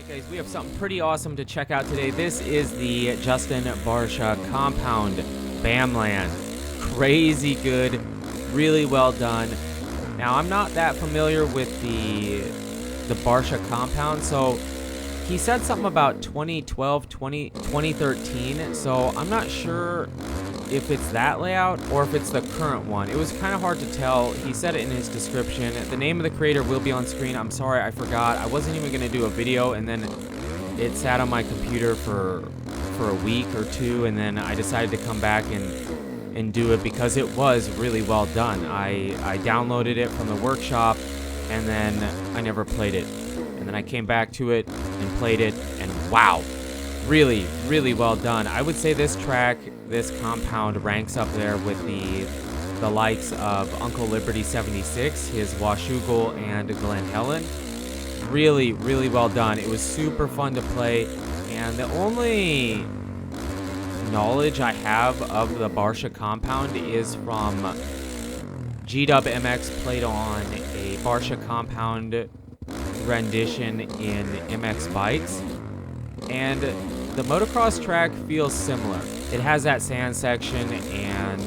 Guys, we have something pretty awesome to check out today. This is the Justin Barcia compound BAMLAND. Crazy good, really well done. Now, I'm not that familiar with the Barcia compound, so he said something about 2012, 2013, so I'm not sure if it's that layout or if it's the current one. It was kind of hard to tell. He said it in his description. The name of the creator will be on screen. I'm sorry, I forgot. I wasn't even going to do a video, and then it sat on my computer for a week or two, and then I decided to come back and do it because it was really well done. I downloaded it from the workshop, and then I never played it. And then I came back to it and played it, and wow. Really, really well done. I would say this track, this compound, ranks up there with the likes of Uncle Liberty 76, his Washougal, and Glen Helen. Really, really well done. It was super fun to play, and the only knowledge I have of the Barcia compound is from G-Dub MX played on a Barcia compound rendition in MX Bikes, and the motocross track feels similar. It has that sand section, and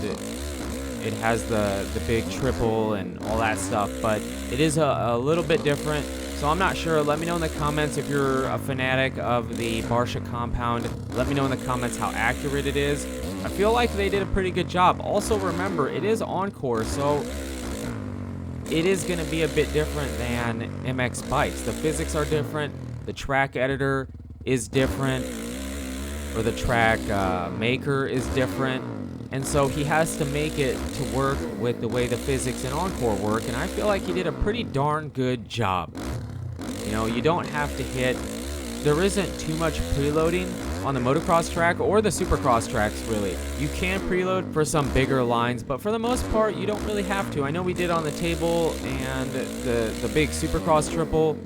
it has the big triple and all that stuff, but it is a little bit different. So I'm not sure. Let me know in the comments if you're a fanatic of the Barcia compound. Let me know in the comments how accurate it is. I feel like they did a pretty good job. Also, remember, it is Encore, so it is going to be a bit different than MX Bikes. The physics are different. The track editor is different, or the track maker is different, and so he has to make it to work with the way the physics in Encore work, and I feel like he did a pretty darn good job. You know, you don't have to hit, there isn't too much preloading on the motocross track or the supercross tracks, really. You can preload for some bigger lines, but for the most part, you don't really have to. I know we did on the table and the big supercross triple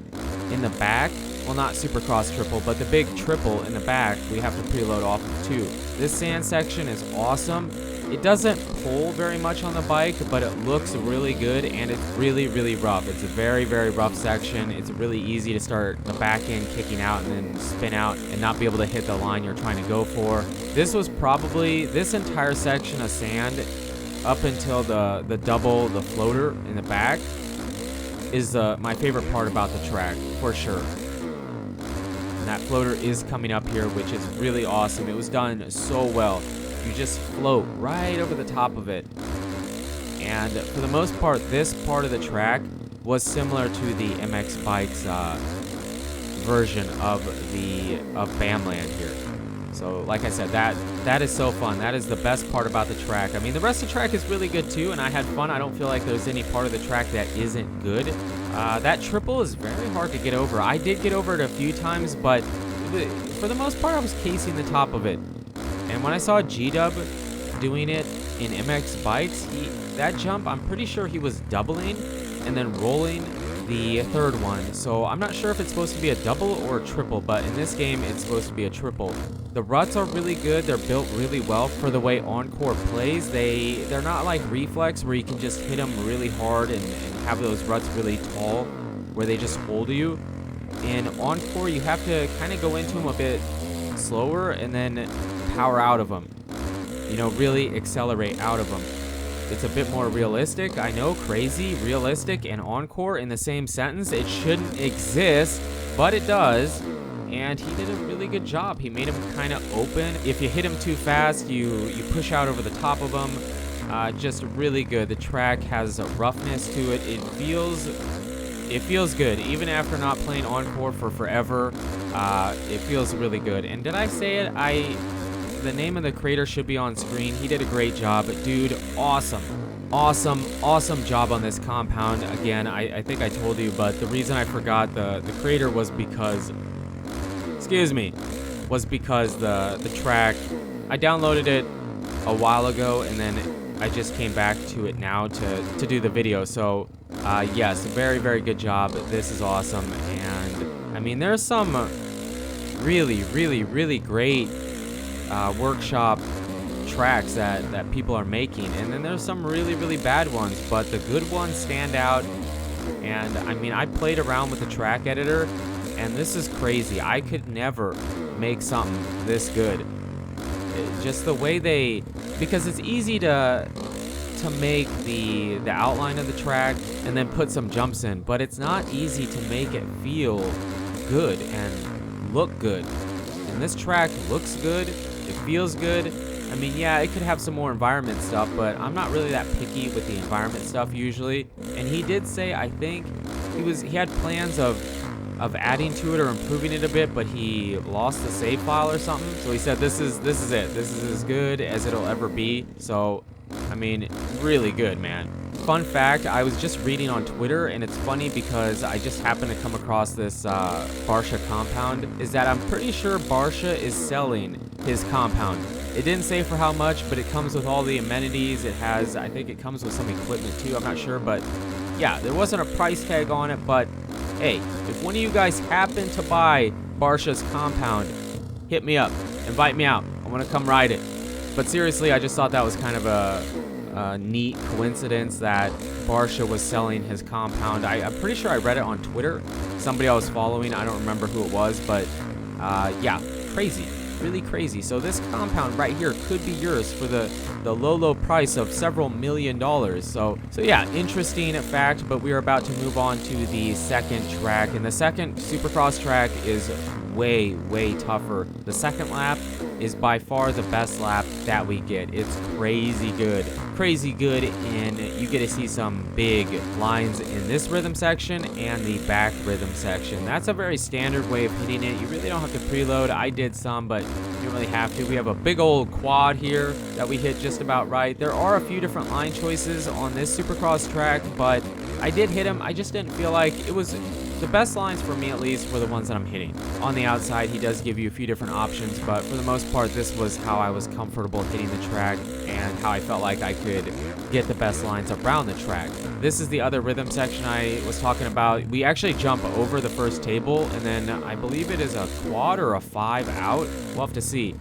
in the back. Well, not supercross triple, but the big triple in the back, we have to preload off of too. This sand section is awesome. It doesn't pull very much on the bike, but it looks really good, and it's really, really rough. It's a very, very rough section. It's really easy to start the back end kicking out and then spin out and not be able to hit the line you're trying to go for. This was probably, this entire section of sand up until the double, the floater in the back, is my favorite part about the track, for sure. And that floater is coming up here, which is really awesome. It was done so well. You just float right over the top of it. And for the most part, this part of the track was similar to the MX Bikes version of BAMLAND here. So like I said, that is so fun. That is the best part about the track. I mean, the rest of the track is really good too, and I had fun. I don't feel like there's any part of the track that isn't good. That triple is very hard to get over. I did get over it a few times, but for the most part, I was casing the top of it. And when I saw G-Dub doing it in MX Bikes, that jump, I'm pretty sure he was doubling and then rolling the third one. So I'm not sure if it's supposed to be a double or a triple, but in this game, it's supposed to be a triple. The ruts are really good. They're built really well for the way Encore plays. They're not like Reflex, where you can just hit them really hard and have those ruts really tall, where they just hold you. In Encore, you have to kind of go into them a bit slower and then power out of them. You know, really accelerate out of them. It's a bit more realistic. I know, crazy, realistic, and Encore in the same sentence. It shouldn't exist, but it does. And he did a really good job. He made him kind of open. If you hit him too fast, you push out over the top of him. Just really good. The track has a roughness to it. It feels good. Even after not playing Encore for forever, it feels really good. And did I say it? The name of the creator should be on screen. He did a great job. Dude, awesome. Awesome job on this compound. Again, I think I told you, but the reason I forgot the creator was because, was because the track, I downloaded it a while ago, and then I just came back to it now to do the video. So, yes, very, very good job. This is awesome. And, I mean, there's some really, really, really great workshop tracks that people are making, and then there's some really, really bad ones, but the good ones stand out. And I mean, I played around with the track editor, and this is crazy. I could never make something this good. Just the way they, because it's easy to make the outline of the track and then put some jumps in, but it's not easy to make it feel good and look good. And this track looks good, it feels good. I mean, yeah, it could have some more environment stuff, but I'm not really that picky with the environment stuff usually. And he did say, I think he had plans of adding to it or improving it a bit, but he lost the save file or something. So he said this is it. This is as good as it'll ever be. So I mean, really good, man. Fun fact, I was just reading on Twitter, and it's funny because I just happened to come across this Barcia compound, is that I'm pretty sure Barcia is selling his compound. It didn't say for how much, but it comes with all the amenities. It has, I think it comes with some equipment too, I'm not sure, but yeah, there wasn't a price tag on it, but hey, if one of you guys happen to buy Barcia's compound, hit me up, invite me out, I want to come ride it. But seriously, I just thought that was kind of a neat coincidence that Barcia was selling his compound. I'm pretty sure I read it on Twitter. Somebody I was following, I don't remember who it was, but yeah, crazy, really crazy. So this compound right here could be yours for the low price of several $1 million. So yeah, interesting fact, but we are about to move on to the second track, and the second Supercross track is way tougher. The second lap is by far the best lap that we get. It's crazy good, and you get to see some big lines in this rhythm section and the back rhythm section. That's a very standard way of hitting it. You really don't have to preload. I did some, but you don't really have to. We have a big old quad here that we hit just about right. There are a few different line choices on this Supercross track, but I did hit them. I just didn't feel like it was the best lines, for me at least, were the ones that I'm hitting. On the outside, he does give you a few different options, but for the most part, this was how I was comfortable hitting the track and how I felt like I could get the best lines around the track. This is the other rhythm section I was talking about. We actually jump over the first table, and then I believe it is a quad or a 5 out. We'll have to see.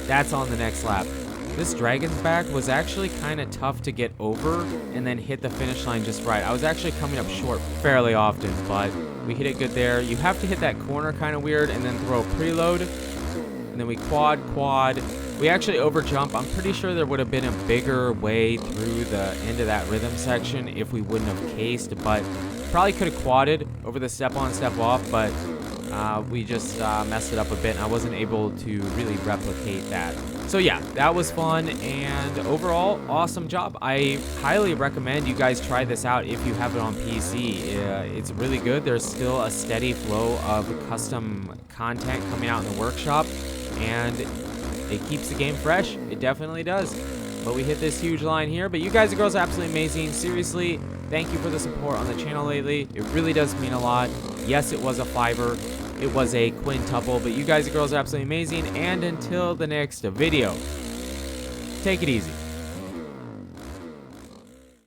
That's on the next lap. This Dragon's Back was actually kind of tough to get over and then hit the finish line just right. I was actually coming up short fairly often, but we hit it good there. You have to hit that corner kind of weird and then throw a preload. And then we quad. We actually overjump. I'm pretty sure there would have been a bigger way through the end of that rhythm section if we wouldn't have cased, but probably could have quadded over the step on, step off, but we just messed it up a bit, and I wasn't able to really replicate that. So yeah, that was fun, and overall, awesome job. I highly recommend you guys try this out if you have it on PC. It's really good. There's still a steady flow of custom content coming out in the workshop, and it keeps the game fresh. It definitely does. But we hit this huge line here, but you guys and girls are absolutely amazing. Seriously, thank you for the support on the channel lately. It really does mean a lot. Yes, it was a 5er. It was a quintuple, but you guys and girls are absolutely amazing. And until the next video, take it easy.